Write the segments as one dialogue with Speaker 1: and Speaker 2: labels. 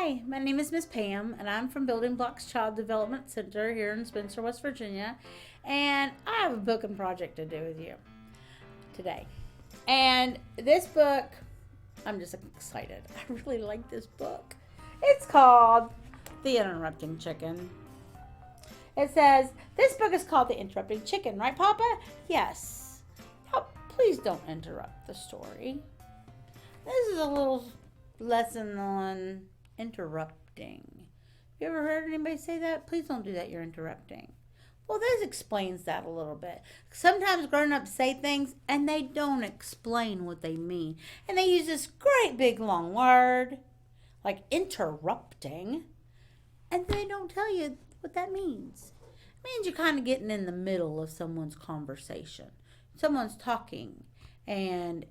Speaker 1: Hi, my name is Miss Pam, and I'm from Building Blocks Child Development Center here in Spencer, West Virginia. And I have a book and project to do with you today. And this book, I'm just excited. I really like this book. It's called The Interrupting Chicken. It says, this book is called The Interrupting Chicken, right, Papa? Yes. Now, please don't interrupt the story. This is a little lesson on interrupting. You ever heard anybody say that? Please don't do that, you're interrupting. Well, this explains that a little bit. Sometimes grown-ups say things and they don't explain what they mean. And they use this great big long word like interrupting, and they don't tell you what that means. It means you're kind of getting in the middle of someone's conversation. Someone's talking and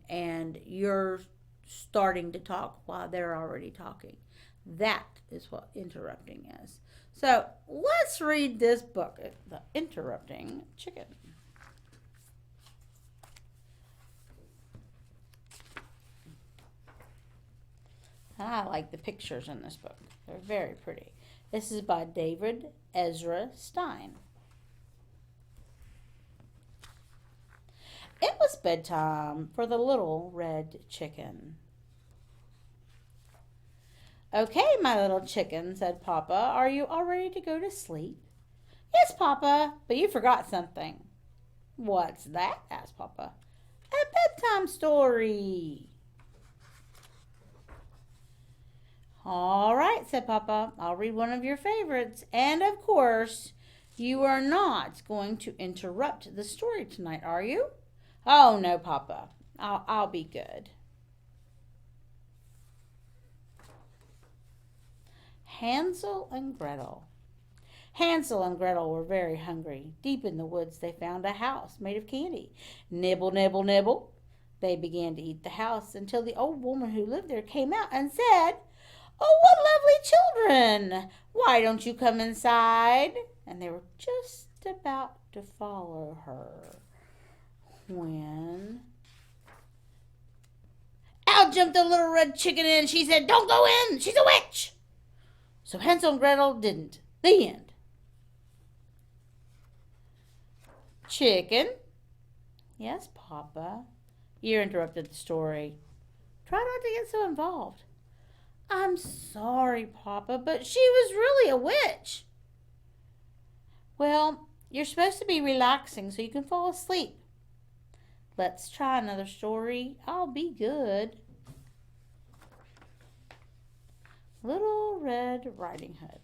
Speaker 1: you're starting to talk while they're already talking. That is what interrupting is. So let's read this book, The Interrupting Chicken. I like the pictures in this book. They're very pretty. This is by David Ezra Stein. It was bedtime for the little red chicken. Okay, my little chicken, said Papa. Are you all ready to go to sleep? Yes, Papa, but you forgot something. What's that? asked Papa. A bedtime story. All right, said Papa. I'll read one of your favorites. And of course, you are not going to interrupt the story tonight, are you? Oh, no, Papa. I'll be good. Hansel and Gretel. Hansel and Gretel were very hungry. Deep in the woods they found a house made of candy. Nibble, nibble, nibble. They began to eat the house until the old woman who lived there came out and said, Oh, what lovely children! Why don't you come inside? And they were just about to follow her when out jumped the little red chicken and she said, Don't go in! She's a witch! So Hansel and Gretel didn't. The end. Chicken. Yes, Papa. You interrupted the story. Try not to get so involved. I'm sorry, Papa, but she was really a witch. Well, you're supposed to be relaxing so you can fall asleep. Let's try another story. I'll be good. Little Red Riding Hood.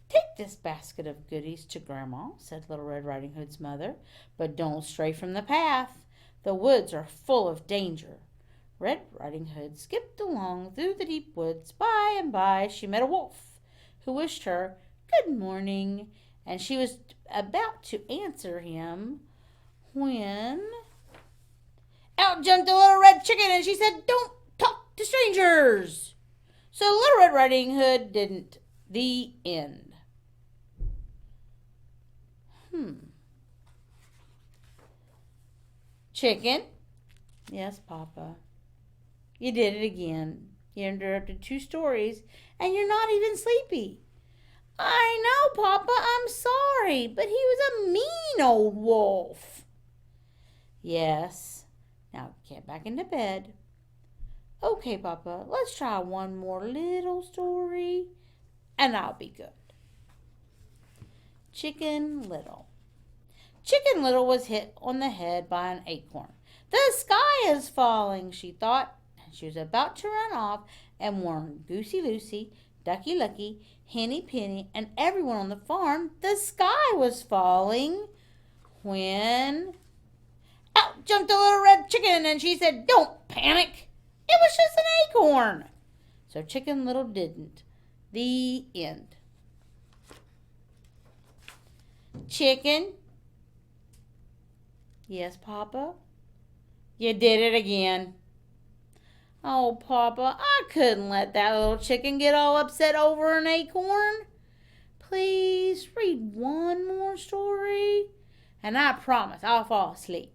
Speaker 1: Take this basket of goodies to Grandma, said Little Red Riding Hood's mother, but don't stray from the path. The woods are full of danger. Red Riding Hood skipped along through the deep woods. By and by she met a wolf, who wished her good morning, and she was about to answer him when out jumped a little red chicken, and she said, Don't talk to strangers. So Little Red Riding Hood didn't. The end. Chicken? Yes, Papa. You did it again. You interrupted 2 stories, and you're not even sleepy. I know, Papa, I'm sorry, but he was a mean old wolf. Yes. Now get back into bed. Okay, Papa, let's try one more little story, and I'll be good. Chicken Little. Chicken Little was hit on the head by an acorn. The sky is falling, she thought, and she was about to run off and warn Goosey Lucy, Ducky Lucky, Henny Penny, and everyone on the farm the sky was falling when out jumped a little red chicken, and she said, Don't panic. It was just an acorn. So Chicken Little didn't. The end. Chicken? Yes, Papa? You did it again. Oh, Papa, I couldn't let that little chicken get all upset over an acorn. Please read one more story, and I promise I'll fall asleep.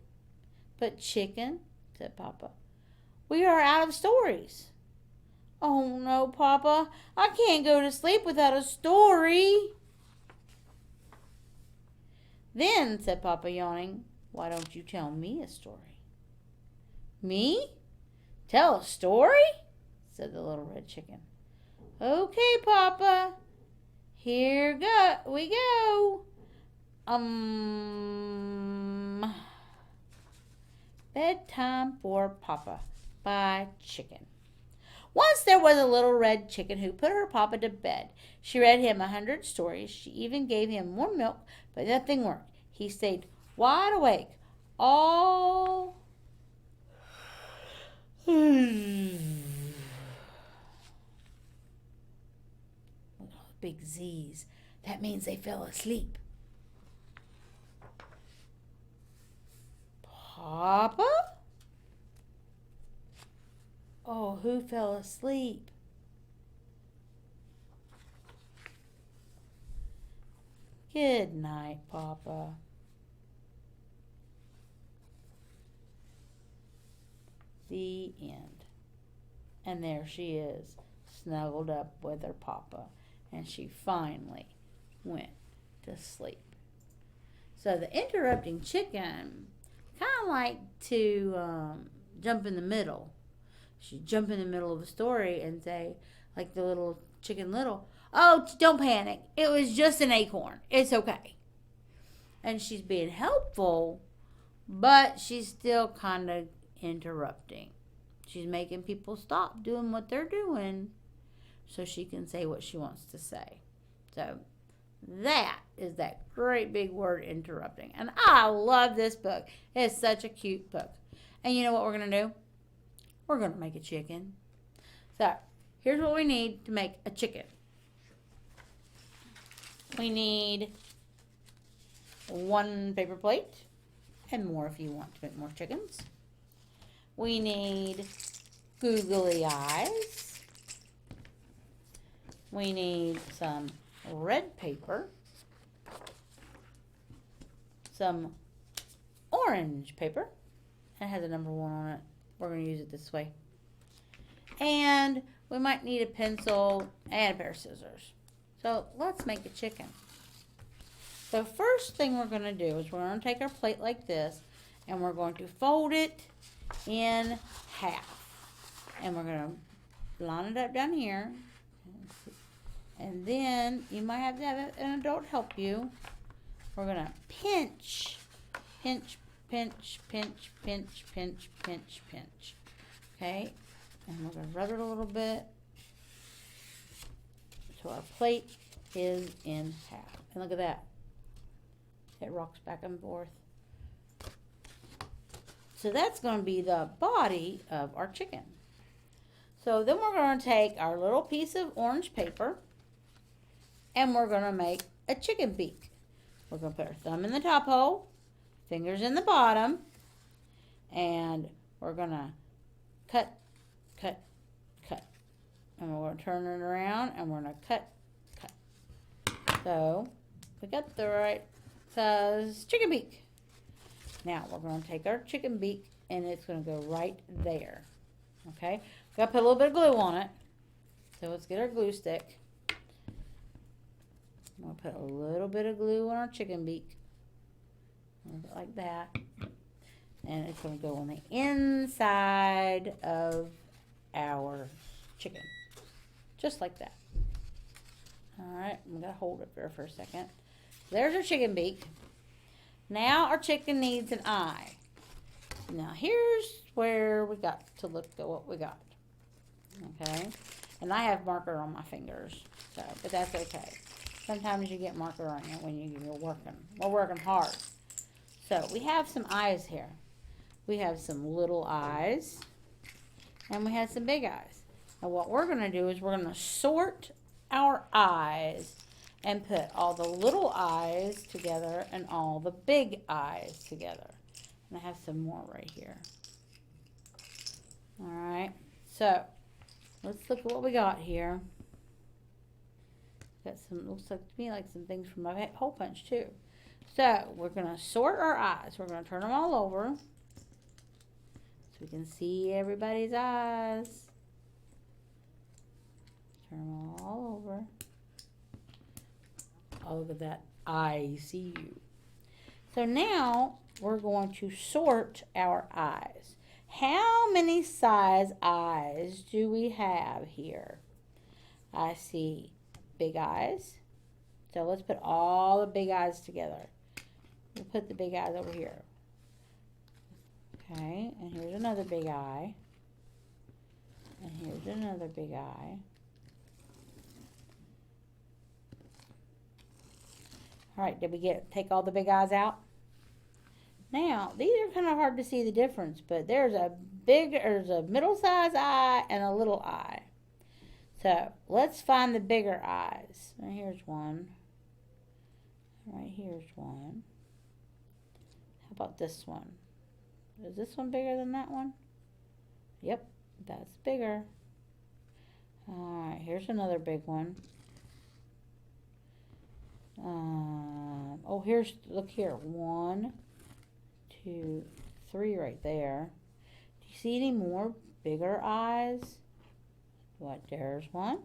Speaker 1: But Chicken, said Papa, we are out of stories. Oh no, Papa, I can't go to sleep without a story. Then, said Papa, yawning, why don't you tell me a story? Me? Tell a story? Said the little red chicken. Okay, Papa. Here we go. Bedtime for Papa by Chicken. Once there was a little red chicken who put her papa to bed. She read him 100 stories. She even gave him more milk, but nothing worked. He stayed wide awake all big Z's. That means they fell asleep. Papa? Oh, who fell asleep? Good night, Papa. The end. And there she is, snuggled up with her Papa, and she finally went to sleep. So the interrupting chicken kind of like to jump in the middle. She'd jump in the middle of a story and say, like the little Chicken Little, oh, don't panic. It was just an acorn. It's okay. And she's being helpful, but she's still kind of interrupting. She's making people stop doing what they're doing so she can say what she wants to say. So that is that great big word, interrupting. And I love this book. It's such a cute book. And you know what we're going to do? We're going to make a chicken. So here's what we need to make a chicken. We need 1 paper plate, and more if you want to make more chickens. We need googly eyes. We need some red paper, some orange paper. It has a number 1 on it. We're going to use it this way. And we might need a pencil and a pair of scissors. So let's make a chicken. The first thing we're going to do is we're going to take our plate like this, and we're going to fold it in half. And we're going to line it up down here. And then you might have to have an adult help you. We're going to pinch, pinch, pinch, pinch, pinch, pinch, pinch, pinch. Okay? And we're going to rub it a little bit so our plate is in half. And look at that. It rocks back and forth. So that's going to be the body of our chicken. So then we're going to take our little piece of orange paper and we're going to make a chicken beak. We're going to put our thumb in the top hole, fingers in the bottom, and we're going to cut, cut, cut. And we're going to turn it around and we're going to cut, cut. So we got the right size chicken beak. Now we're going to take our chicken beak and it's going to go right there. Okay? We've got to put a little bit of glue on it. So let's get our glue stick. I'm going to put a little bit of glue on our chicken beak. A little bit like that. And it's going to go on the inside of our chicken. Just like that. Alright, I'm going to hold it there for a second. There's our chicken beak. Now our chicken needs an eye. Now here's where we got to look at what we got. Okay? And I have marker on my fingers. So, but that's okay. Sometimes you get marker on you when you're working. We're working hard. So we have some eyes here. We have some little eyes. And we have some big eyes. Now what we're going to do is we're going to sort our eyes and put all the little eyes together and all the big eyes together. And I have some more right here. Alright, so let's look at what we got here. Got some, looks like to me like some things from my hole punch too. So we're going to sort our eyes. We're going to turn them all over so we can see everybody's eyes. Oh, look at that. I see you. So now we're going to sort our eyes. How many size eyes do we have here? I see big eyes. So let's put all the big eyes together. We'll put the big eyes over here. Okay, and here's another big eye. And here's another big eye. All right, did we take all the big eyes out? Now, these are kind of hard to see the difference, but there's a middle-sized eye and a little eye. So, let's find the bigger eyes. Now, here's one. Right here's one. How about this one? Is this one bigger than that one? Yep, that's bigger. All right, here's another big one. Look here. 1, 2, 3 right there. Do you see any more bigger eyes? What, there's one.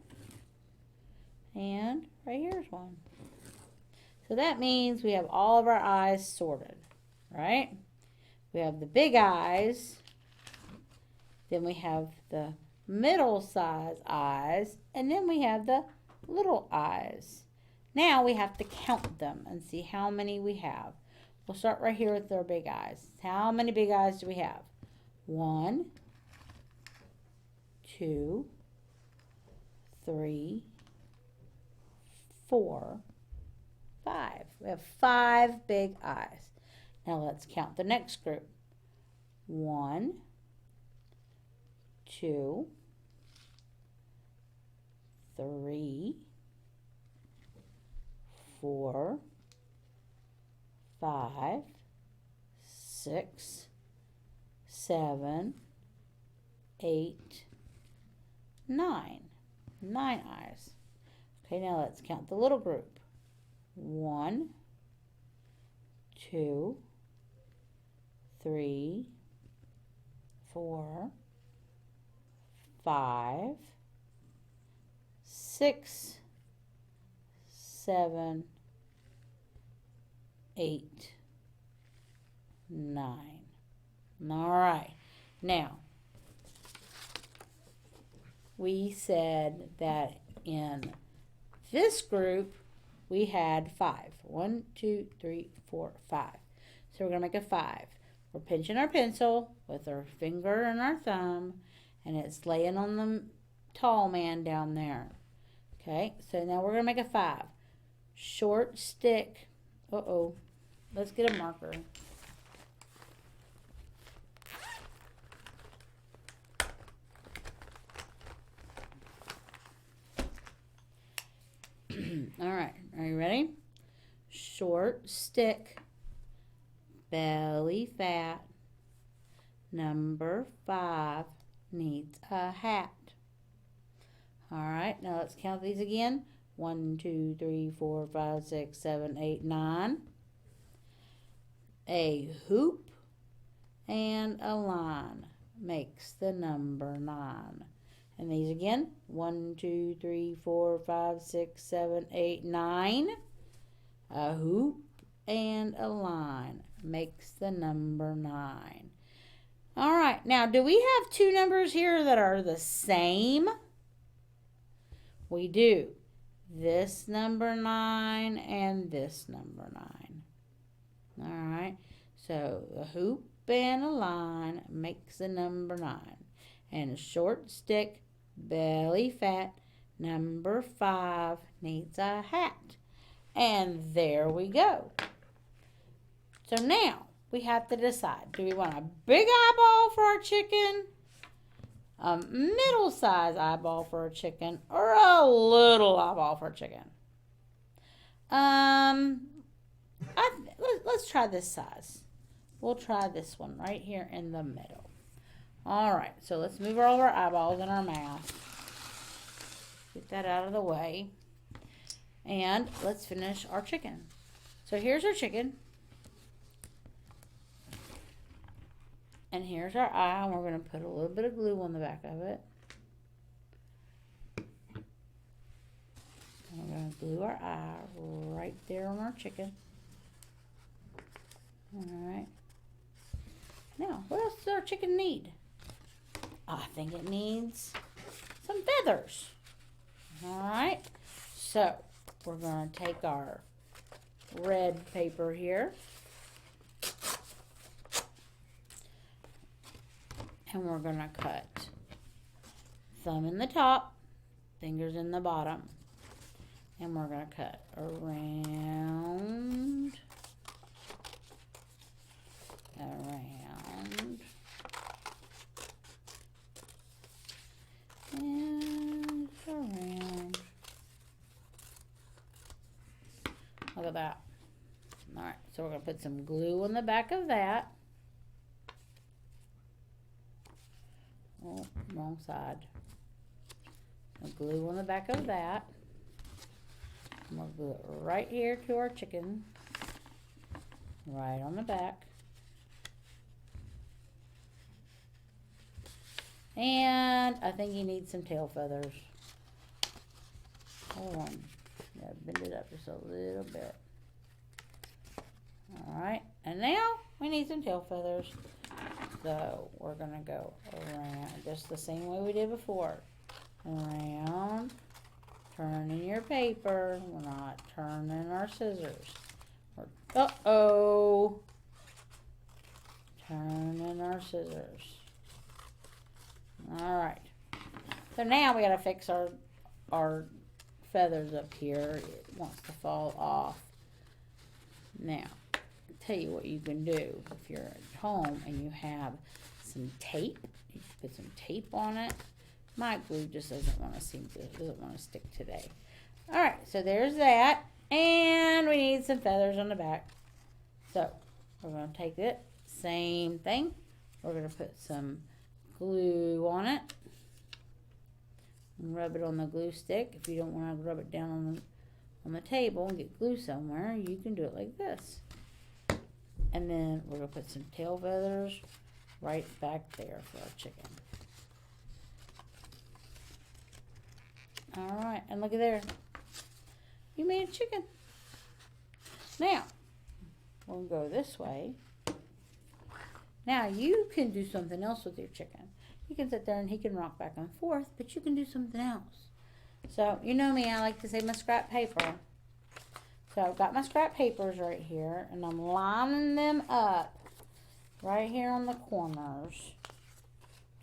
Speaker 1: And right here's one. So that means we have all of our eyes sorted, right? We have the big eyes. Then we have the middle-sized eyes. And then we have the little eyes. Now we have to count them and see how many we have. We'll start right here with our big eyes. How many big eyes do we have? 1, 2, 3, 4, 5. We have 5 big eyes. Now let's count the next group. 1, 2, 3, 4, 5, 6, 7, 8, 9. 9 eyes. Okay, now let's count the little group. 1, 2, 3, 4, 5, 6, 7, 8, 9. All right. Now, we said that in this group, we had 5. 1, 2, 3, 4, 5. So we're going to make a 5. We're pinching our pencil with our finger and our thumb, and it's laying on the tall man down there. Okay, so now we're going to make a 5. Short stick. Uh-oh. Let's get a marker. All right, are you ready? Short stick, belly fat, number 5 needs a hat. All right, now let's count these again. 1, 2, 3, 4, 5, 6, 7, 8, 9. A hoop and a line makes the number 9. And these again, 1, 2, 3, 4, 5, 6, 7, 8, 9. A hoop and a line makes the number 9. All right, now do we have two numbers here that are the same? We do. This number 9 and this number 9. All right, so a hoop and a line makes the number 9. And a short stick, belly fat, number 5 needs a hat. And there we go. So now we have to decide, do we want a big eyeball for our chicken, a middle-sized eyeball for a chicken, or a little eyeball for a chicken? Let's try this size. We'll try this one right here in the middle. All right, so let's move all our eyeballs in our mouth. Get that out of the way. And let's finish our chicken. So here's our chicken. And here's our eye. And we're going to put a little bit of glue on the back of it. And we're going to glue our eye right there on our chicken. Alright. Now, what else does our chicken need? I think it needs some feathers. Alright. So, we're going to take our red paper here. And we're going to cut thumb in the top, fingers in the bottom. And we're going to cut around, and around. Look at that. All right, so we're going to put some glue on the back of that. Oh, wrong side. Glue on the back of that. And we'll glue it right here to our chicken. Right on the back. And I think you need some tail feathers. Hold on. Yeah, bend it up just a little bit. Alright, and now we need some tail feathers. So we're going to go around just the same way we did before. Around, turning your paper. We're not turning our scissors. Uh-oh. Turning our scissors. Alright. So now we got to fix our feathers up here. It wants to fall off. Now, I'll tell you what you can do if you're at home and you have some tape. You can put some tape on it. My glue just doesn't want to stick today. Alright, so there's that. And we need some feathers on the back. So, we're going to take it. Same thing. We're going to put some glue on it. And rub it on the glue stick. If you don't want to rub it down on the table and get glue somewhere, you can do it like this. And then we're going to put some tail feathers right back there for our chicken. Alright, and look at there. You made a chicken. Now, we'll go this way. Now, you can do something else with your chicken. You can sit there and he can rock back and forth, but you can do something else. So, you know me, I like to say my scrap paper. So, I've got my scrap papers right here, and I'm lining them up right here on the corners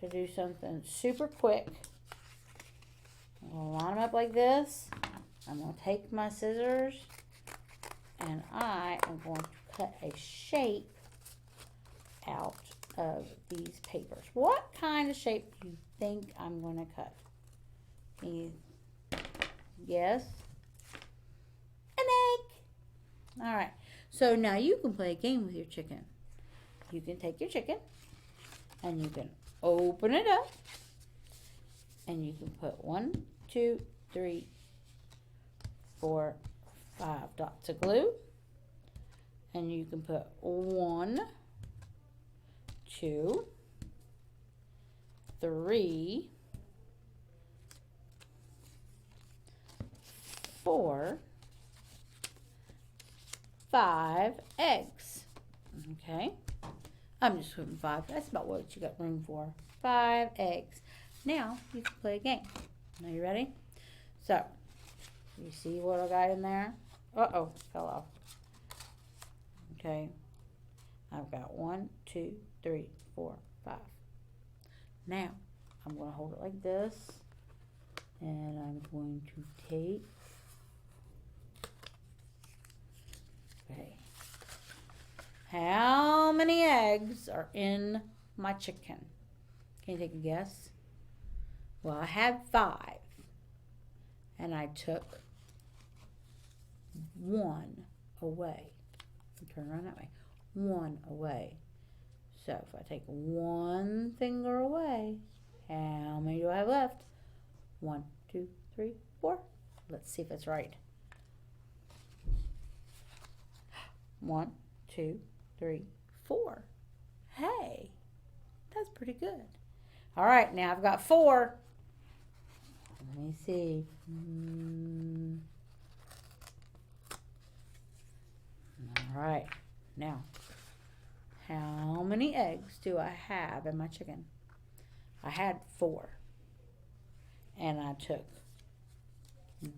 Speaker 1: to do something super quick. I'm going to line them up like this. I'm going to take my scissors, and I am going to cut a shape out of these papers. What kind of shape do you think I'm going to cut? Can you guess? An egg. All right. So now you can play a game with your chicken. You can take your chicken and you can open it up and you can put 1, 2, 3, 4, 5 dots of glue, and you can put 1, 2, 3, 4, 5 eggs. Okay, I'm just putting 5. That's about what you got room for. 5 eggs. Now you can play a game. Are you ready? So, you see what I got in there? Uh-oh, fell off. Okay, I've got 1, 2, 3, 4, 5. Now, I'm going to hold it like this, and I'm going to take, okay, how many eggs are in my chicken? Can you take a guess? Well, I had 5, and I took 1 away. Turn around that way. 1 away. So if I take 1 finger away, how many do I have left? 1, 2, 3, 4. Let's see if it's right. 1, 2, 3, 4. Hey, that's pretty good. All right, now I've got 4. Let me see. right. Now, how many eggs do I have in my chicken? I had 4. And I took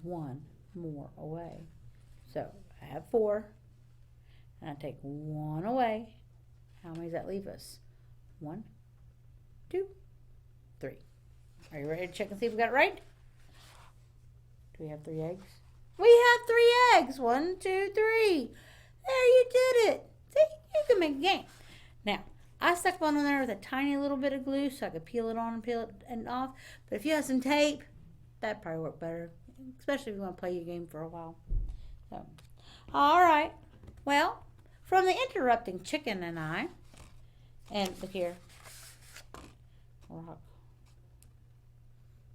Speaker 1: 1 more away. So I have 4. And I take 1 away. How many does that leave us? 1, 2, 3. Are you ready to check and see if we got it right? Do we have 3 eggs? We have 3 eggs. 1, 2, 3. There, you did it. See, you can make a game. Now, I stuck one on there with a tiny little bit of glue so I could peel it on and peel it off. But if you have some tape, that'd probably work better, especially if you want to play your game for a while. So, all right. Well, from the Interrupting Chicken and I, and look here, rock.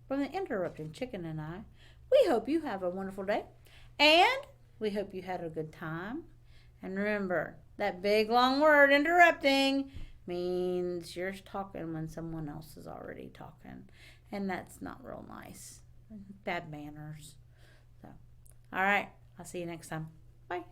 Speaker 1: From the Interrupting Chicken and I, we hope you have a wonderful day, and we hope you had a good time. And remember, that big long word, interrupting, means you're talking when someone else is already talking, and that's not real nice. Bad manners. So, all right, I'll see you next time. Bye.